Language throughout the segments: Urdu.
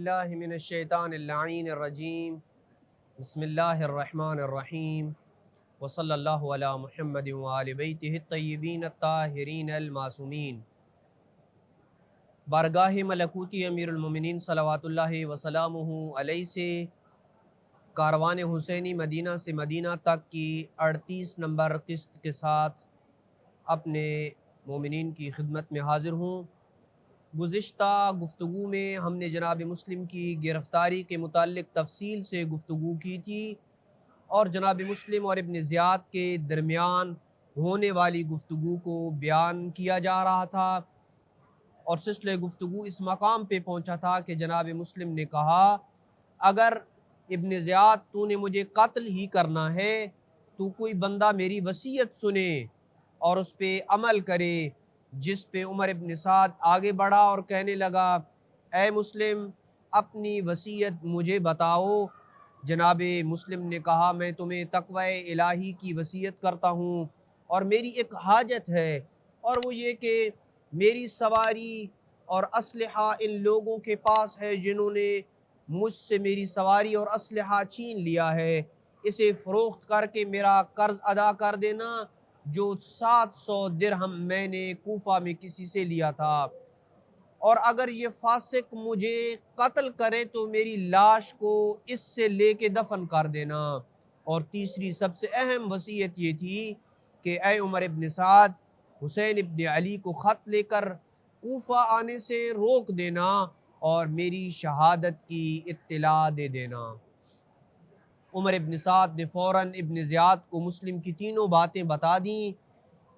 باللہ من الشیطان اللعین الرجیم بسم اللہ الرحمن الرحیم وصلی اللہ علی محمد وآل بیتہ الطیبین الطاہرین المعصومین۔ بارگاہ ملکوتی امیر المومنین صلوات اللہ وسلامہ علیہ سے کاروان حسینی مدینہ سے مدینہ تک کی 38 نمبر قسط کے ساتھ اپنے مومنین کی خدمت میں حاضر ہوں۔ گزشتہ گفتگو میں ہم نے جناب مسلم کی گرفتاری کے متعلق تفصیل سے گفتگو کی تھی اور جناب مسلم اور ابن زیاد کے درمیان ہونے والی گفتگو کو بیان کیا جا رہا تھا، اور سلسلہ گفتگو اس مقام پہ پہنچا تھا کہ جناب مسلم نے کہا اگر ابن زیاد تو نے مجھے قتل ہی کرنا ہے تو کوئی بندہ میری وصیت سنے اور اس پہ عمل کرے، جس پہ عمر ابن سعد آگے بڑھا اور کہنے لگا اے مسلم اپنی وصیت مجھے بتاؤ۔ جناب مسلم نے کہا میں تمہیں تقوی الہی کی وصیت کرتا ہوں اور میری ایک حاجت ہے، اور وہ یہ کہ میری سواری اور اسلحہ ان لوگوں کے پاس ہے جنہوں نے مجھ سے میری سواری اور اسلحہ چھین لیا ہے، اسے فروخت کر کے میرا قرض ادا کر دینا جو 700 درہم میں نے کوفہ میں کسی سے لیا تھا، اور اگر یہ فاسق مجھے قتل کرے تو میری لاش کو اس سے لے کے دفن کر دینا۔ اور تیسری سب سے اہم وصیت یہ تھی کہ اے عمر ابن سعد حسین ابن علی کو خط لے کر کوفہ آنے سے روک دینا اور میری شہادت کی اطلاع دے دینا۔ عمر ابن سعد نے فوراً ابن زیاد کو مسلم کی تینوں باتیں بتا دیں،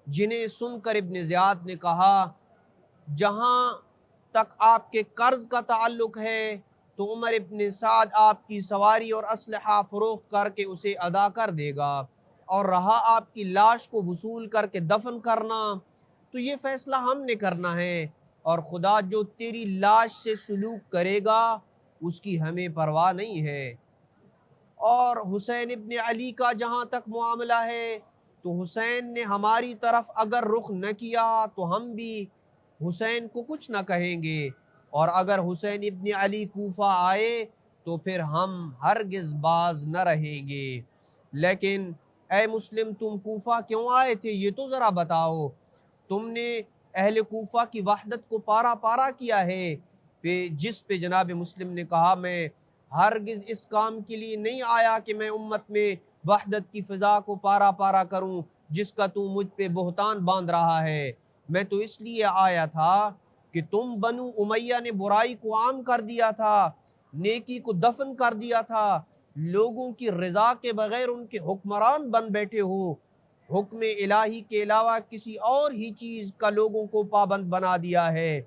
جنہیں سن کر ابن زیاد نے کہا جہاں تک آپ کے قرض کا تعلق ہے تو عمر ابن سعد آپ کی سواری اور اسلحہ فروخت کر کے اسے ادا کر دے گا، اور رہا آپ کی لاش کو وصول کر کے دفن کرنا تو یہ فیصلہ ہم نے کرنا ہے، اور خدا جو تیری لاش سے سلوک کرے گا اس کی ہمیں پرواہ نہیں ہے۔ اور حسین ابن علی کا جہاں تک معاملہ ہے تو حسین نے ہماری طرف اگر رخ نہ کیا تو ہم بھی حسین کو کچھ نہ کہیں گے، اور اگر حسین ابن علی کوفہ آئے تو پھر ہم ہرگز باز نہ رہیں گے۔ لیکن اے مسلم تم کوفہ کیوں آئے تھے یہ تو ذرا بتاؤ، تم نے اہل کوفہ کی وحدت کو پارا پارا کیا ہے، جس پہ جناب مسلم نے کہا میں ہرگز اس کام کے لیے نہیں آیا کہ میں امت میں وحدت کی فضا کو پارا پارا کروں جس کا تو مجھ پہ بہتان باندھ رہا ہے، میں تو اس لیے آیا تھا کہ تم بنو امیہ نے برائی کو عام کر دیا تھا، نیکی کو دفن کر دیا تھا، لوگوں کی رضا کے بغیر ان کے حکمران بن بیٹھے ہو، حکم الہی کے علاوہ کسی اور ہی چیز کا لوگوں کو پابند بنا دیا ہے۔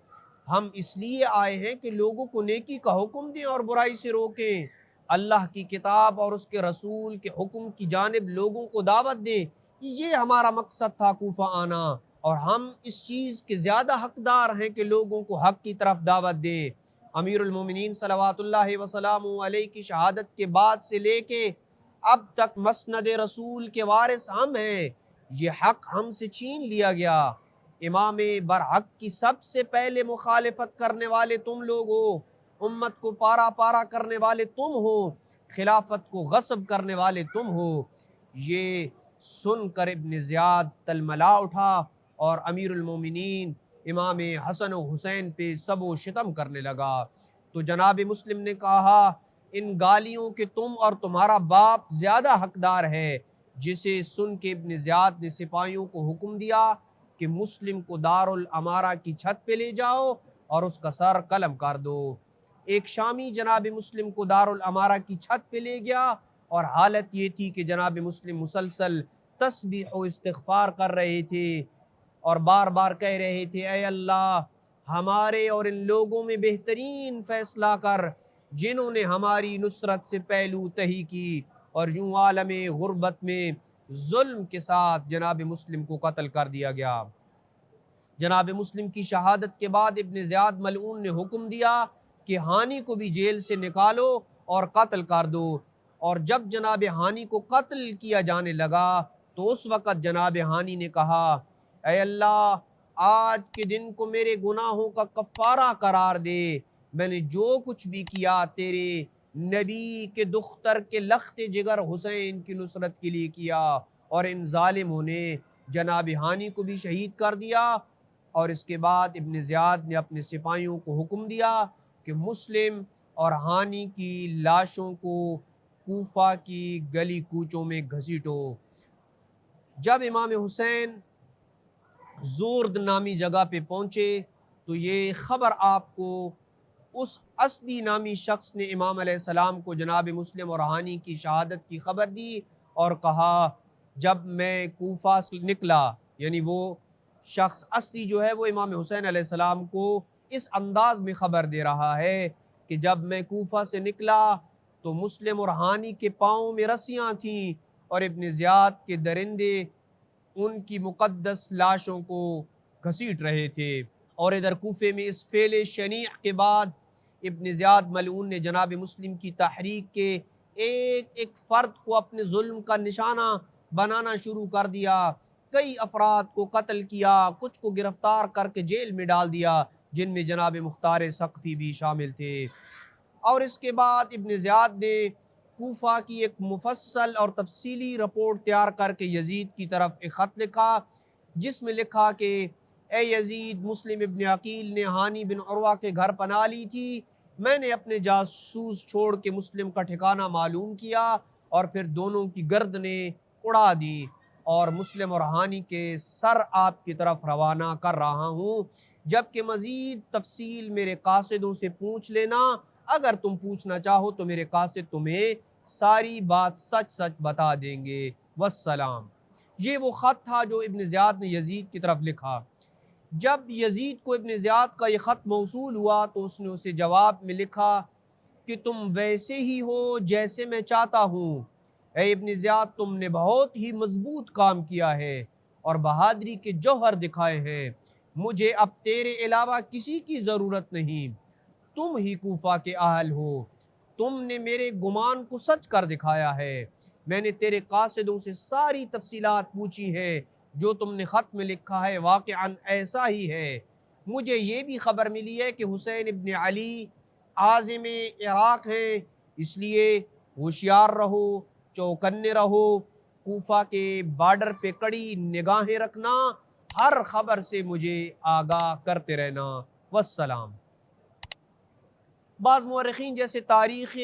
ہم اس لیے آئے ہیں کہ لوگوں کو نیکی کا حکم دیں اور برائی سے روکیں، اللہ کی کتاب اور اس کے رسول کے حکم کی جانب لوگوں کو دعوت دیں، یہ ہمارا مقصد تھا کوفہ آنا، اور ہم اس چیز کے زیادہ حقدار ہیں کہ لوگوں کو حق کی طرف دعوت دیں۔ امیر المومنین صلوات اللہ وسلامہ علیہ کی شہادت کے بعد سے لے کے اب تک مسند رسول کے وارث ہم ہیں، یہ حق ہم سے چھین لیا گیا، امام برحق کی سب سے پہلے مخالفت کرنے والے تم لوگ ہو، امت کو پارا پارا کرنے والے تم ہو، خلافت کو غصب کرنے والے تم ہو۔ یہ سن کر ابن زیاد تلملا اٹھا اور امیر المومنین امام حسن و حسین پہ سب و شتم کرنے لگا۔ تو جناب مسلم نے کہا ان گالیوں کے تم اور تمہارا باپ زیادہ حقدار ہے، جسے سن کے ابن زیاد نے سپاہیوں کو حکم دیا کہ مسلم کو دار الامارہ کی چھت پہ لے جاؤ اور اس کا سر قلم کر دو۔ ایک شامی جناب مسلم کو دار الامارہ کی چھت پہ لے گیا، اور حالت یہ تھی کہ جناب مسلم مسلسل تسبیح و استغفار کر رہے تھے اور بار بار کہہ رہے تھے اے اللہ ہمارے اور ان لوگوں میں بہترین فیصلہ کر جنہوں نے ہماری نصرت سے پہلو تہی کی، اور یوں عالم غربت میں ظلم کے ساتھ جناب مسلم کو قتل کر دیا گیا۔ جناب مسلم کی شہادت کے بعد ابن زیاد ملعون نے حکم دیا کہ ہانی کو بھی جیل سے نکالو اور قتل کر دو، اور جب جناب ہانی کو قتل کیا جانے لگا تو اس وقت جناب ہانی نے کہا اے اللہ آج کے دن کو میرے گناہوں کا کفارہ قرار دے، میں نے جو کچھ بھی کیا تیرے نبی کے دختر کے لخت جگر حسین کی نصرت کے لیے کیا، اور ان ظالموں نے جناب ہانی کو بھی شہید کر دیا۔ اور اس کے بعد ابن زیاد نے اپنے سپاہیوں کو حکم دیا کہ مسلم اور ہانی کی لاشوں کو کوفہ کی گلی کوچوں میں گھسیٹو۔ جب امام حسین زورد نامی جگہ پہ پہنچے تو یہ خبر آپ کو اس اسدی نامی شخص نے امام علیہ السلام کو جناب مسلم اور ہانی کی شہادت کی خبر دی، اور کہا جب میں کوفہ سے نکلا، یعنی وہ شخص اسدی جو ہے وہ امام حسین علیہ السلام کو اس انداز میں خبر دے رہا ہے کہ جب میں کوفہ سے نکلا تو مسلم اور ہانی کے پاؤں میں رسیاں تھیں اور ابن زیاد کے درندے ان کی مقدس لاشوں کو گھسیٹ رہے تھے۔ اور ادھر کوفے میں اس فعل شنیع کے بعد ابن زیاد ملعون نے جناب مسلم کی تحریک کے ایک ایک فرد کو اپنے ظلم کا نشانہ بنانا شروع کر دیا۔ کئی افراد کو قتل کیا، کچھ کو گرفتار کر کے جیل میں ڈال دیا، جن میں جناب مختار ثقفی بھی شامل تھے۔ اور اس کے بعد ابن زیاد نے کوفہ کی ایک مفصل اور تفصیلی رپورٹ تیار کر کے یزید کی طرف ایک خط لکھا، جس میں لکھا کہ اے یزید، مسلم ابن عقیل نے ہانی بن عروہ کے گھر پناہ لی تھی۔ میں نے اپنے جاسوس چھوڑ کے مسلم کا ٹھکانہ معلوم کیا اور پھر دونوں کی گردنیں اڑا دی، اور مسلم اور ہانی کے سر آپ کی طرف روانہ کر رہا ہوں، جبکہ مزید تفصیل میرے قاصدوں سے پوچھ لینا۔ اگر تم پوچھنا چاہو تو میرے قاصد تمہیں ساری بات سچ سچ بتا دیں گے، والسلام۔ یہ وہ خط تھا جو ابن زیاد نے یزید کی طرف لکھا۔ جب یزید کو ابن زیاد کا یہ خط موصول ہوا تو اس نے اسے جواب میں لکھا کہ تم ویسے ہی ہو جیسے میں چاہتا ہوں۔ اے ابن زیاد، تم نے بہت ہی مضبوط کام کیا ہے اور بہادری کے جوہر دکھائے ہیں۔ مجھے اب تیرے علاوہ کسی کی ضرورت نہیں، تم ہی کوفہ کے اہل ہو۔ تم نے میرے گمان کو سچ کر دکھایا ہے۔ میں نے تیرے قاصدوں سے ساری تفصیلات پوچھی ہیں، جو تم نے خط میں لکھا ہے واقعاً ایسا ہی ہے۔ مجھے یہ بھی خبر ملی ہے کہ حسین ابن علی عازم عراق ہیں، اس لیے ہوشیار رہو، چوکنے رہو، کوفہ کے بارڈر پہ کڑی نگاہیں رکھنا، ہر خبر سے مجھے آگاہ کرتے رہنا، والسلام۔ بعض مورخین جیسے تاریخ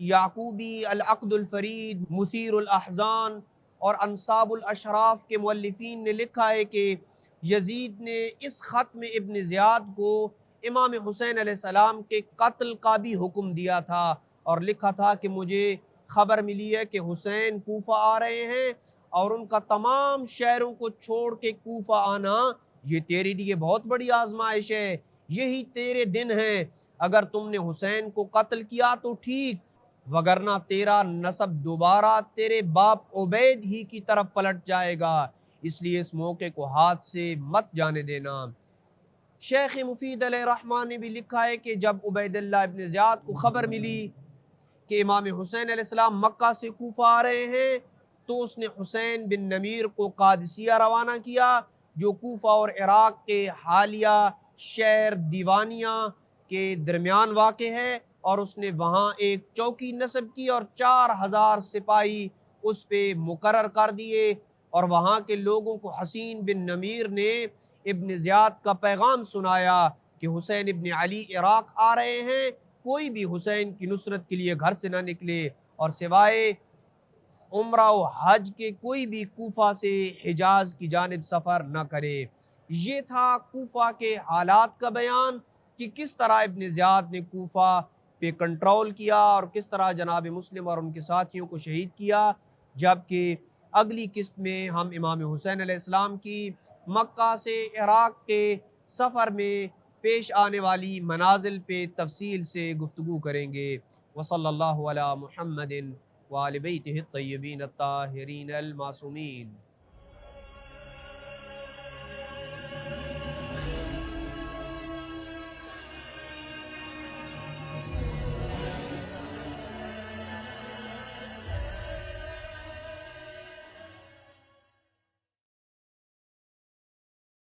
یعقوبی، العقد الفرید، مثیر الاحزان اور انصاب الاشراف کے مؤلفین نے لکھا ہے کہ یزید نے اس خط میں ابن زیاد کو امام حسین علیہ السلام کے قتل کا بھی حکم دیا تھا، اور لکھا تھا کہ مجھے خبر ملی ہے کہ حسین کوفہ آ رہے ہیں، اور ان کا تمام شہروں کو چھوڑ کے کوفہ آنا یہ تیرے لیے بہت بڑی آزمائش ہے، یہی تیرے دن ہیں۔ اگر تم نے حسین کو قتل کیا تو ٹھیک، وگرنہ تیرا نسب دوبارہ تیرے باپ عبید ہی کی طرف پلٹ جائے گا، اس لیے اس موقع کو ہاتھ سے مت جانے دینا۔ شیخ مفید علیہ الرحمٰن نے بھی لکھا ہے کہ جب عبید اللہ ابن زیاد کو خبر ملی کہ امام حسین علیہ السلام مکہ سے کوفہ آ رہے ہیں، تو اس نے حسین بن نمیر کو قادسیہ روانہ کیا، جو کوفہ اور عراق کے حالیہ شہر دیوانیہ کے درمیان واقع ہے، اور اس نے وہاں ایک چوکی نصب کی اور 4000 سپاہی اس پہ مقرر کر دیے، اور وہاں کے لوگوں کو حسین بن نمیر نے ابن زیاد کا پیغام سنایا کہ حسین ابن علی عراق آ رہے ہیں، کوئی بھی حسین کی نصرت کے لیے گھر سے نہ نکلے، اور سوائے عمرہ و حج کے کوئی بھی کوفہ سے حجاز کی جانب سفر نہ کرے۔ یہ تھا کوفہ کے حالات کا بیان کہ کس طرح ابن زیاد نے کوفہ پہ کنٹرول کیا اور کس طرح جناب مسلم اور ان کے ساتھیوں کو شہید کیا، جبکہ اگلی قسط میں ہم امام حسین علیہ السلام کی مکہ سے عراق کے سفر میں پیش آنے والی منازل پہ تفصیل سے گفتگو کریں گے۔ وصلی اللہ علی محمد وآل بیتہ الطیبین الطاہرین المعصومین۔